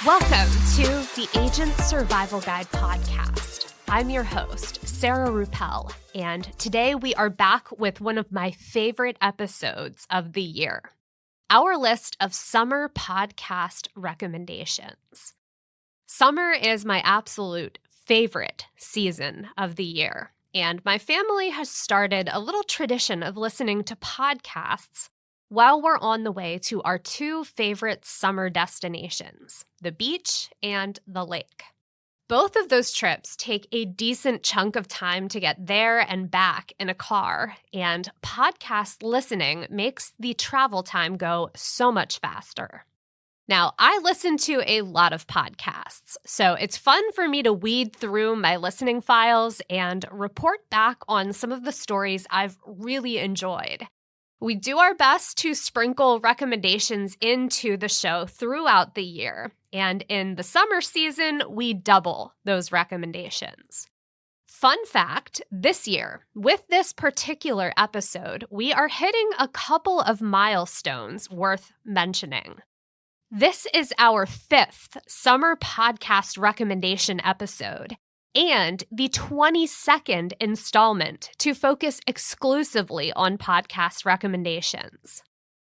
Welcome to the Agent Survival Guide podcast. I'm your host, Sarah Ruppel, and today we are back with one of my favorite episodes of the year, our list of summer podcast recommendations. Summer is my absolute favorite season of the year, and my family has started a little tradition of listening to podcasts while we're on the way to our two favorite summer destinations, the beach and the lake. Both of those trips take a decent chunk of time to get there and back in a car, and podcast listening makes the travel time go so much faster. Now, I listen to a lot of podcasts, so it's fun for me to weed through my listening files and report back on some of the stories I've really enjoyed. We do our best to sprinkle recommendations into the show throughout the year, and in the summer season, we double those recommendations. Fun fact, this year, with this particular episode, we are hitting a couple of milestones worth mentioning. This is our 5th summer podcast recommendation episode, and the 22nd installment to focus exclusively on podcast recommendations.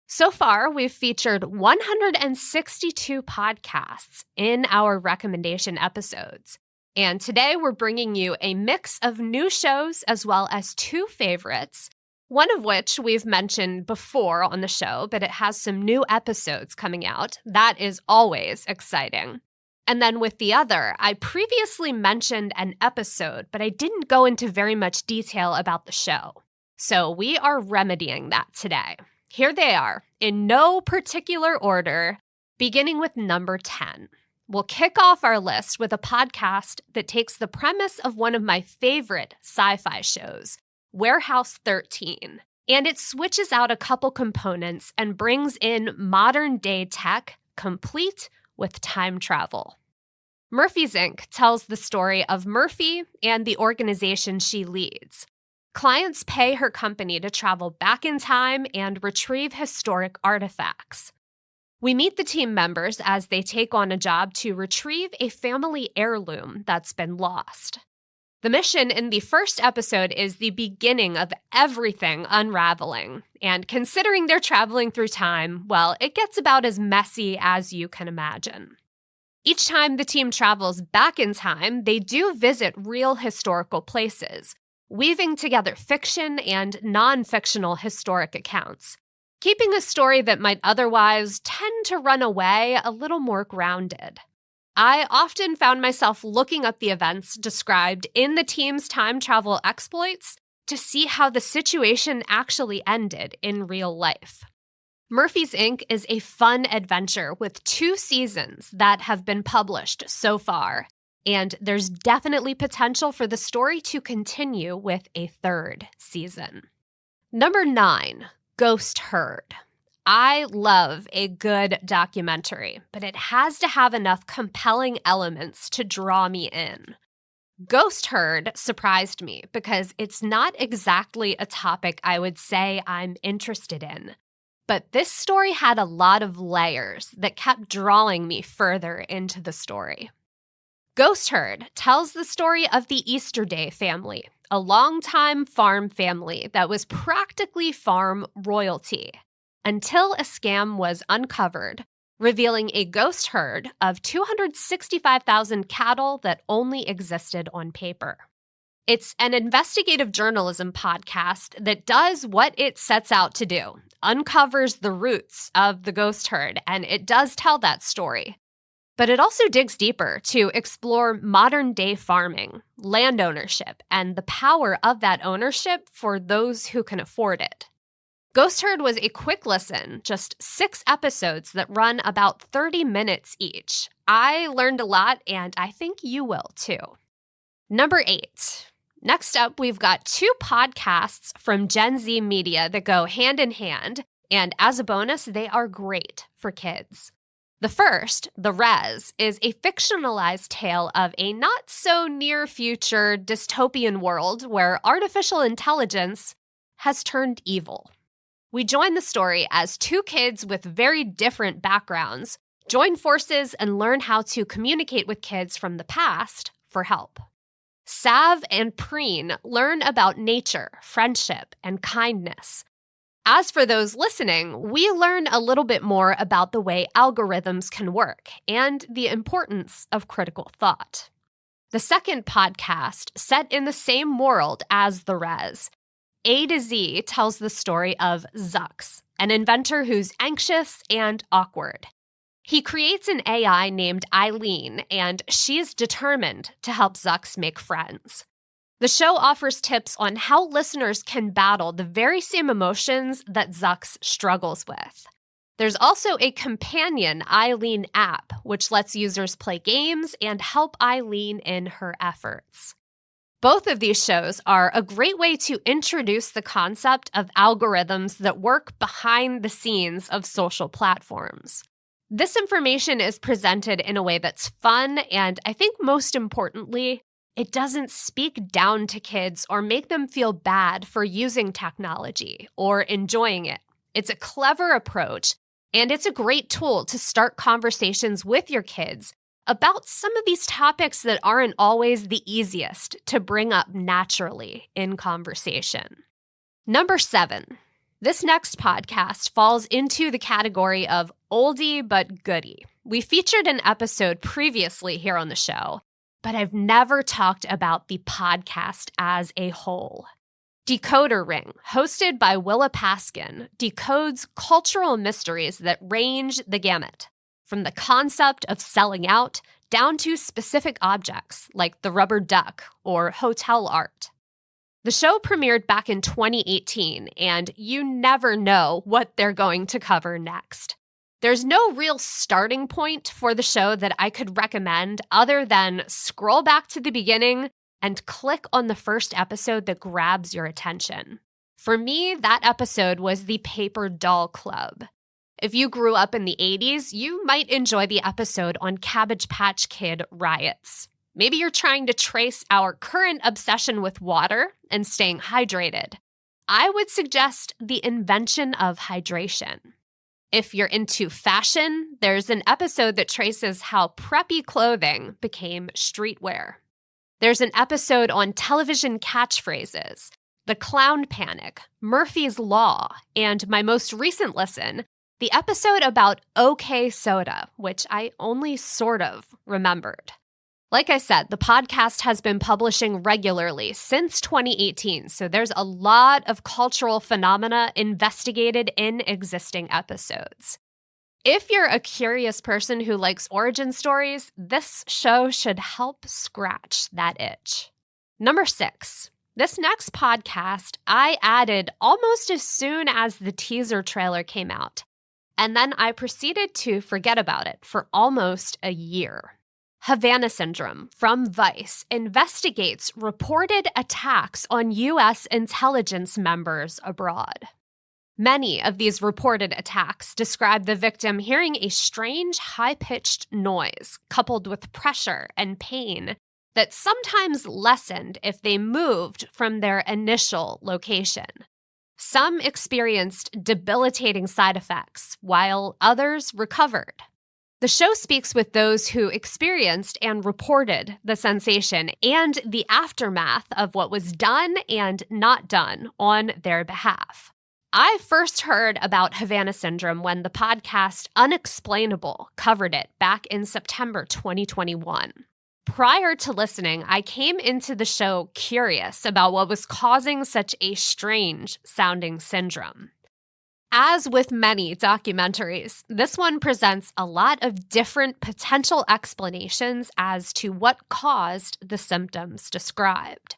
So far, we've featured 162 podcasts in our recommendation episodes. And today we're bringing you a mix of new shows as well as 2 favorites, one of which we've mentioned before on the show, but it has some new episodes coming out. That is always exciting. And then with the other, I previously mentioned an episode, but I didn't go into very much detail about the show. So we are remedying that today. Here they are, in no particular order, beginning with number 10. We'll kick off our list with a podcast that takes the premise of one of my favorite sci-fi shows, Warehouse 13, and it switches out a couple components and brings in modern-day tech, complete with time travel. Murphy's Inc. tells the story of Murphy and the organization she leads. Clients pay her company to travel back in time and retrieve historic artifacts. We meet the team members as they take on a job to retrieve a family heirloom that's been lost. The mission in the first episode is the beginning of everything unraveling, and considering they're traveling through time, well, it gets about as messy as you can imagine. Each time the team travels back in time, they do visit real historical places, weaving together fiction and non-fictional historic accounts, keeping a story that might otherwise tend to run away a little more grounded. I often found myself looking up the events described in the team's time travel exploits to see how the situation actually ended in real life. Murphy's Inc. is a fun adventure with 2 seasons that have been published so far, and there's definitely potential for the story to continue with a 3rd season. Number 9, Ghost Herd. I love a good documentary, but it has to have enough compelling elements to draw me in. Ghost Herd surprised me because it's not exactly a topic I would say I'm interested in. But this story had a lot of layers that kept drawing me further into the story. Ghost Herd tells the story of the Easterday family, a longtime farm family that was practically farm royalty, until a scam was uncovered, revealing a ghost herd of 265,000 cattle that only existed on paper. It's an investigative journalism podcast that does what it sets out to do, uncovers the roots of the ghost herd, and it does tell that story. But it also digs deeper to explore modern-day farming, land ownership, and the power of that ownership for those who can afford it. Ghost Herd was a quick listen, just 6 episodes that run about 30 minutes each. I learned a lot, and I think you will too. Number 8. Next up, we've got 2 podcasts from Gen Z Media that go hand in hand, and as a bonus, they are great for kids. The first, The Res, is a fictionalized tale of a not-so-near-future dystopian world where artificial intelligence has turned evil. We join the story as 2 kids with very different backgrounds Join forces and learn how to communicate with kids from the past for help. Sav and Preen learn about nature, friendship, and kindness. As for those listening, we learn a little bit more about the way algorithms can work and the importance of critical thought. The second podcast, set in the same world as The Res, A to Z tells the story of Zux, an inventor who's anxious and awkward. He creates an AI named Eileen, and she's determined to help Zux make friends. The show offers tips on how listeners can battle the very same emotions that Zux struggles with. There's also a companion Eileen app, which lets users play games and help Eileen in her efforts. Both of these shows are a great way to introduce the concept of algorithms that work behind the scenes of social platforms. This information is presented in a way that's fun, and I think most importantly, it doesn't speak down to kids or make them feel bad for using technology or enjoying it. It's a clever approach, and it's a great tool to start conversations with your kids about some of these topics that aren't always the easiest to bring up naturally in conversation. Number 7. This next podcast falls into the category of oldie but goodie. We featured an episode previously here on the show, but I've never talked about the podcast as a whole. Decoder Ring, hosted by Willa Paskin, decodes cultural mysteries that range the gamut, from the concept of selling out down to specific objects like the rubber duck or hotel art. The show premiered back in 2018, and you never know what they're going to cover next. There's no real starting point for the show that I could recommend other than scroll back to the beginning and click on the first episode that grabs your attention. For me, that episode was the Paper Doll Club. If you grew up in the 80s, you might enjoy the episode on Cabbage Patch Kid riots. Maybe you're trying to trace our current obsession with water and staying hydrated. I would suggest the invention of hydration. If you're into fashion, there's an episode that traces how preppy clothing became streetwear. There's an episode on television catchphrases, the clown panic, Murphy's Law, and my most recent listen, the episode about OK Soda, which I only sort of remembered. Like I said, the podcast has been publishing regularly since 2018, so there's a lot of cultural phenomena investigated in existing episodes. If you're a curious person who likes origin stories, this show should help scratch that itch. Number 6. This next podcast I added almost as soon as the teaser trailer came out, and then I proceeded to forget about it for almost a year. Havana Syndrome from Vice investigates reported attacks on U.S. intelligence members abroad. Many of these reported attacks describe the victim hearing a strange, high-pitched noise coupled with pressure and pain that sometimes lessened if they moved from their initial location. Some experienced debilitating side effects, while others recovered. The show speaks with those who experienced and reported the sensation and the aftermath of what was done and not done on their behalf. I first heard about Havana Syndrome when the podcast Unexplainable covered it back in September 2021. Prior to listening, I came into the show curious about what was causing such a strange-sounding syndrome. As with many documentaries, this one presents a lot of different potential explanations as to what caused the symptoms described.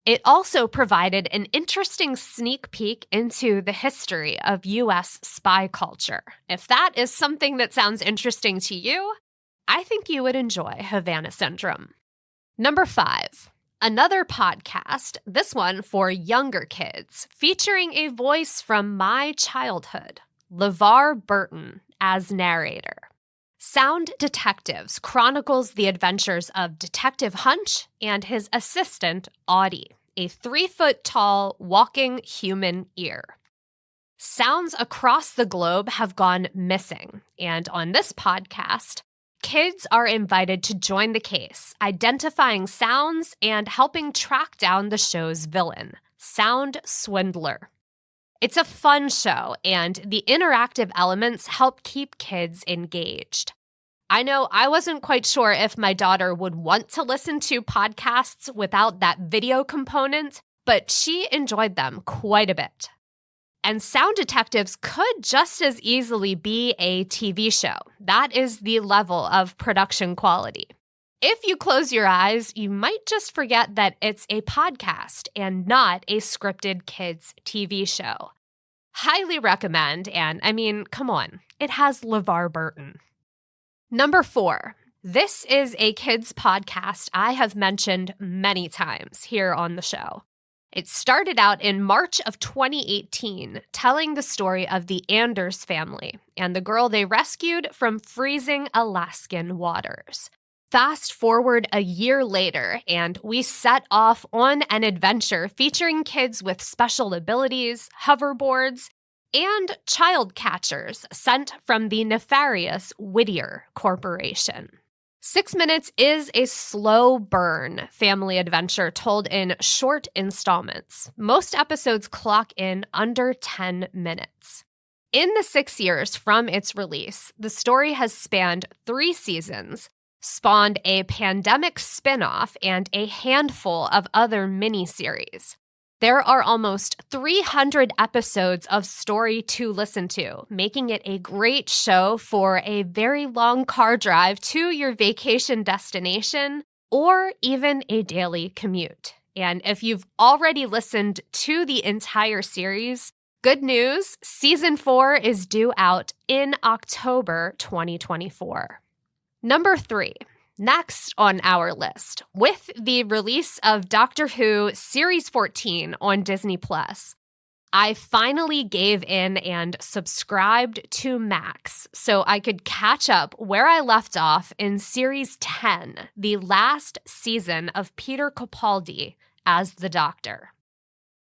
It also provided an interesting sneak peek into the history of U.S. spy culture. If that is something that sounds interesting to you, I think you would enjoy Havana Syndrome. Number 5. Another podcast, this one for younger kids, featuring a voice from my childhood, LeVar Burton as narrator. Sound Detectives chronicles the adventures of Detective Hunch and his assistant, Audie, a 3-foot-tall walking human ear. Sounds across the globe have gone missing, and on this podcast, kids are invited to join the case, identifying sounds and helping track down the show's villain, Sound Swindler. It's a fun show, and the interactive elements help keep kids engaged. I know I wasn't quite sure if my daughter would want to listen to podcasts without that video component, but she enjoyed them quite a bit. And Sound Detectives could just as easily be a TV show. That is the level of production quality. If you close your eyes, you might just forget that it's a podcast and not a scripted kids' TV show. Highly recommend, and I mean, come on, it has LeVar Burton. Number 4. This is a kids' podcast I have mentioned many times here on the show. It started out in March of 2018, telling the story of the Anders family and the girl they rescued from freezing Alaskan waters. Fast forward a year later, and we set off on an adventure featuring kids with special abilities, hoverboards, and child catchers sent from the nefarious Whittier Corporation. 6 Minutes is a slow burn family adventure told in short installments. Most episodes clock in under 10 minutes. In the 6 years from its release, the story has spanned 3 seasons, spawned a pandemic spin-off, and a handful of other miniseries. There are almost 300 episodes of story to listen to, making it a great show for a very long car drive to your vacation destination or even a daily commute. And if you've already listened to the entire series, good news, Season 4 is due out in October 2024. Number 3. Next on our list, with the release of Doctor Who Series 14 on Disney+, I finally gave in and subscribed to Max so I could catch up where I left off in Series 10, the last season of Peter Capaldi as the Doctor.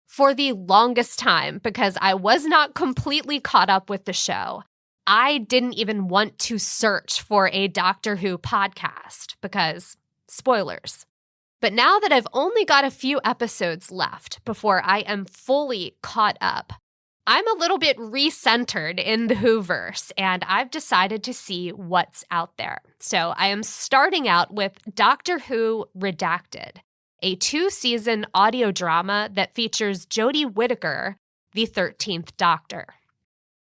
For the longest time, because I was not completely caught up with the show, I didn't even want to search for a Doctor Who podcast because, spoilers. But now that I've only got a few episodes left before I am fully caught up, I'm a little bit recentered in the Whoverse, and I've decided to see what's out there. So I am starting out with Doctor Who Redacted, a 2-season audio drama that features Jodie Whittaker, the 13th Doctor.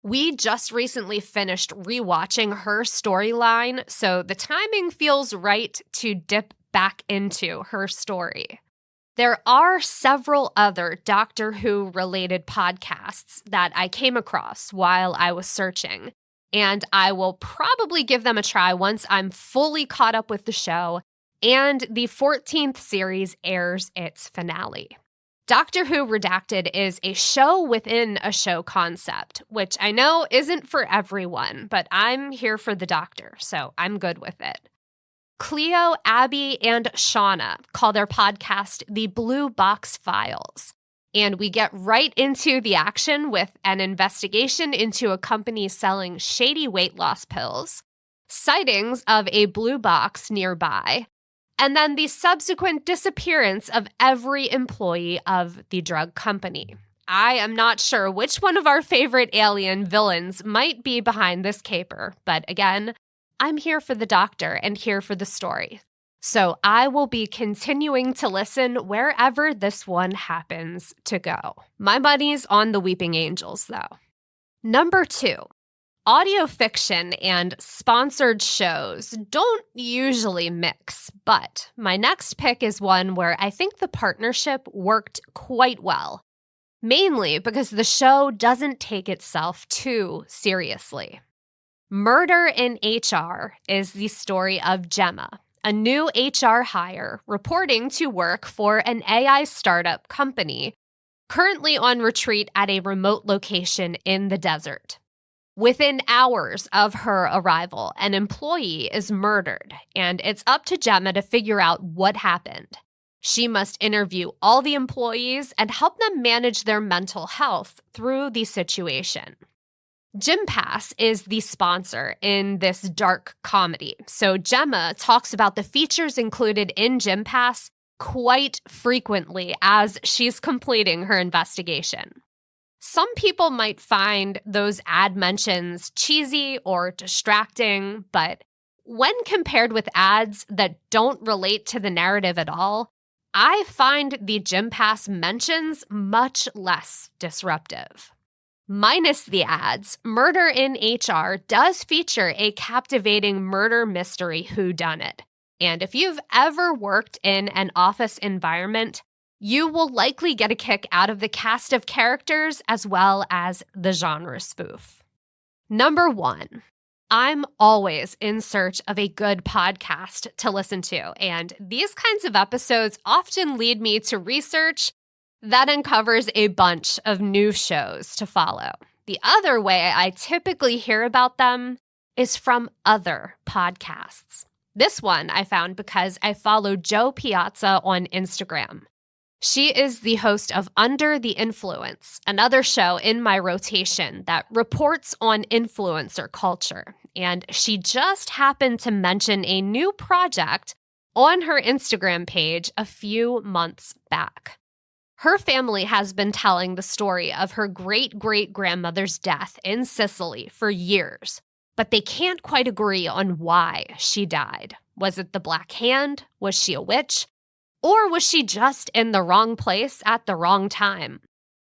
We just recently finished rewatching her storyline, so the timing feels right to dip back into her story. There are several other Doctor Who-related podcasts that I came across while I was searching, and I will probably give them a try once I'm fully caught up with the show and the 14th series airs its finale. Doctor Who Redacted is a show within a show concept, which I know isn't for everyone, but I'm here for the Doctor, so I'm good with it. Cleo, Abby, and Shauna call their podcast The Blue Box Files, and we get right into the action with an investigation into a company selling shady weight loss pills, sightings of a blue box nearby, and then the subsequent disappearance of every employee of the drug company. I am not sure which one of our favorite alien villains might be behind this caper, but again, I'm here for the Doctor and here for the story. So I will be continuing to listen wherever this one happens to go. My money's on the Weeping Angels, though. Number 2. Audio fiction and sponsored shows don't usually mix, but my next pick is one where I think the partnership worked quite well, mainly because the show doesn't take itself too seriously. Murder in HR is the story of Gemma, a new HR hire reporting to work for an AI startup company currently on retreat at a remote location in the desert. Within hours of her arrival, an employee is murdered, and it's up to Gemma to figure out what happened. She must interview all the employees and help them manage their mental health through the situation. GymPass is the sponsor in this dark comedy. So Gemma talks about the features included in GymPass quite frequently as she's completing her investigation. Some people might find those ad mentions cheesy or distracting, but when compared with ads that don't relate to the narrative at all, I find the GymPass mentions much less disruptive. Minus the ads, Murder in HR does feature a captivating murder mystery whodunit. And if you've ever worked in an office environment, you will likely get a kick out of the cast of characters as well as the genre spoof. Number 1, I'm always in search of a good podcast to listen to, and these kinds of episodes often lead me to research that uncovers a bunch of new shows to follow. The other way I typically hear about them is from other podcasts. This one I found because I follow Jo Piazza on Instagram. She is the host of Under the Influence, another show in my rotation that reports on influencer culture. And she just happened to mention a new project on her Instagram page a few months back. Her family has been telling the story of her great-great-grandmother's death in Sicily for years, but they can't quite agree on why she died. Was it the Black Hand? Was she a witch? Or was she just in the wrong place at the wrong time?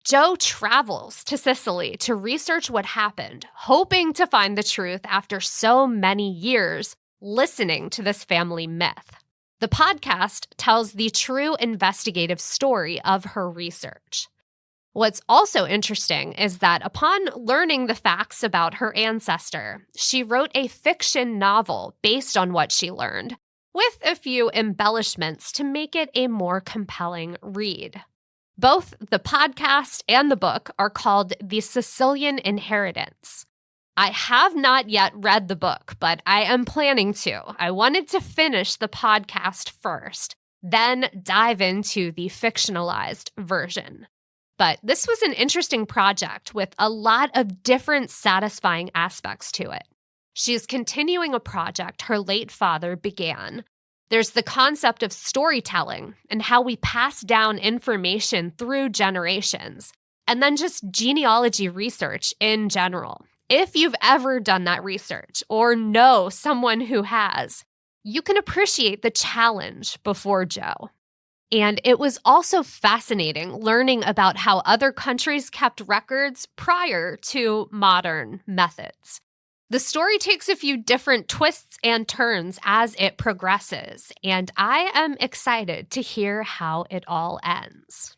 Jo travels to Sicily to research what happened, hoping to find the truth after so many years listening to this family myth. The podcast tells the true investigative story of her research. What's also interesting is that upon learning the facts about her ancestor, she wrote a fiction novel based on what she learned, with a few embellishments to make it a more compelling read. Both the podcast and the book are called The Sicilian Inheritance. I have not yet read the book, but I am planning to. I wanted to finish the podcast first, then dive into the fictionalized version. But this was an interesting project with a lot of different satisfying aspects to it. She is continuing a project her late father began. There's the concept of storytelling and how we pass down information through generations, and then just genealogy research in general. If you've ever done that research or know someone who has, you can appreciate the challenge before Jo. And it was also fascinating learning about how other countries kept records prior to modern methods. The story takes a few different twists and turns as it progresses, and I am excited to hear how it all ends.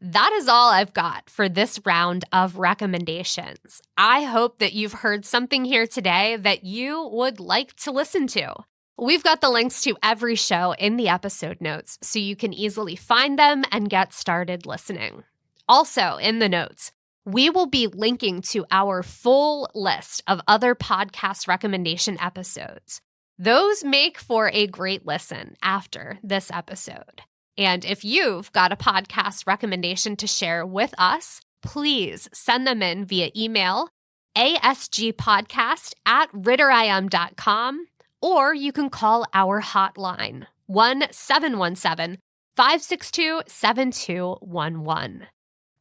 That is all I've got for this round of recommendations. I hope that you've heard something here today that you would like to listen to. We've got the links to every show in the episode notes, so you can easily find them and get started listening. Also, in the notes, we will be linking to our full list of other podcast recommendation episodes. Those make for a great listen after this episode. And if you've got a podcast recommendation to share with us, please send them in via email, asgpodcast@ritterim.com, or you can call our hotline, 1-717-562-7211.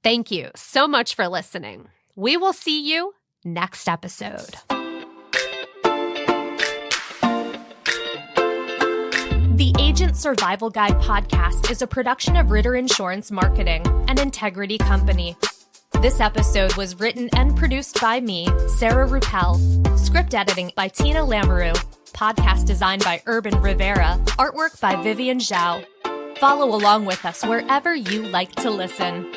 Thank you so much for listening. We will see you next episode. The Agent Survival Guide podcast is a production of Ritter Insurance Marketing, an integrity company. This episode was written and produced by me, Sarah Ruppel. Script editing by Tina Lamoureux. Podcast design by Urban Rivera. Artwork by Vivian Zhao. Follow along with us wherever you like to listen.